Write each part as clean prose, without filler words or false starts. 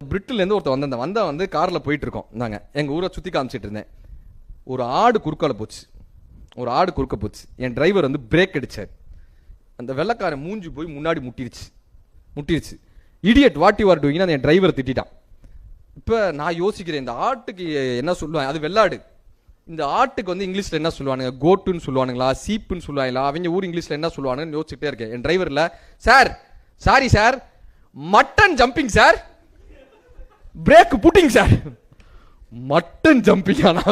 பிரிட்டிலேருந்து ஒருத்தர் வந்து காரில் போயிட்டு இருக்கோம். நாங்கள் எங்கள் ஊரை சுற்றி காமிச்சிட்டு இருந்தேன். ஒரு ஆடு குறுக்கால போச்சு. என் டிரைவர் வந்து பிரேக் அடிச்சார். அந்த வெள்ளக்காரன் மூஞ்சி போய் முன்னாடி முட்டிருச்சு. Idiot what you are doing அந்த என் டிரைவரை திட்டான். இப்போ நான் யோசிக்கிறேன், இந்த ஆட்டுக்கு என்ன சொல்லுவாங்க? அது வெள்ளாடு. இந்த ஆட்டுக்கு வந்து இங்கிலீஷில் என்ன சொல்லுவானுங்க? கோட்டுன்னு சொல்லுவானுங்களா, சீப்புன்னு சொல்லுவாங்களா? அவங்க ஊர் இங்கிலீஷில் என்ன சொல்லுவானுன்னு யோசிச்சுட்டே இருக்கேன். என் டிரைவரில், sir sorry sir, mutton jumping sir, brake putting sir. Mutton jumping. ஆனால்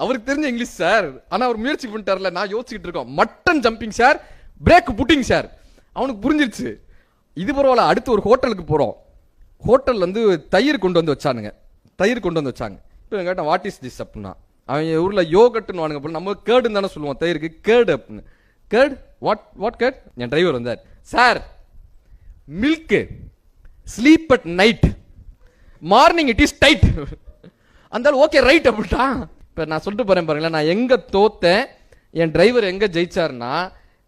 அவருக்கு தெரிஞ்ச இங்கிலீஷ் சார், ஆனால் அவர் முயற்சி பண்ணிட்டார்ல. நான் யோசிச்சுட்டு இருக்கோம், mutton jumping sir, brake putting sir. அவனுக்கு புரிஞ்சிருச்சு. இது பரவாயில்ல. அடுத்து ஒரு ஹோட்டலுக்கு போகிறோம். ஹோட்டல் வந்து தயிர் கொண்டு வந்து வச்சாங்க. இப்போ கேட்டால் வாட் இஸ் திஸ் அப்படின்னா, அவங்க ஊரில் யோகட்டுன்னு வானுங்க போல. நம்ம கேர்டுன்னு தானே சொல்லுவோம் தயிருக்கு, கேர்டு அப்படின்னு. Curd what curd? என் டிரைவர் வந்தார். Sir milk, sleep at night, morning it is tight. அந்த ஓகே ரைட் அப்படின்ட்டா. இப்போ நான் சொல்லிட்டு போறேன் பாருங்களேன், நான் எங்க தோத்தேன், என் டிரைவர் எங்க ஜெயிச்சார்னா,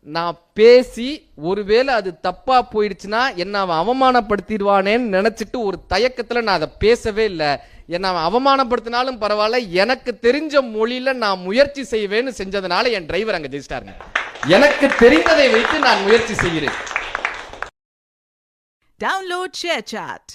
நான் பேசி ஒருவேளை அது தப்பா போயிடுச்சுன்னா என்ன அவன் அவமானப்படுத்திடுவானேன்னு நினைச்சிட்டு ஒரு தயக்கத்துல நான் அதை பேசவே இல்லை. என்ன அவன் அவமானப்படுத்தினாலும் பரவாயில்ல, எனக்கு தெரிஞ்ச மொழியில நான் முயற்சி செய்வேன்னு செஞ்சதுனால என் டிரைவர் அங்க ஜெயிச்சிட்டாருங்க. எனக்கு தெரிந்ததை வைத்து நான் முயற்சி செய்கிறேன். Download ShareChat.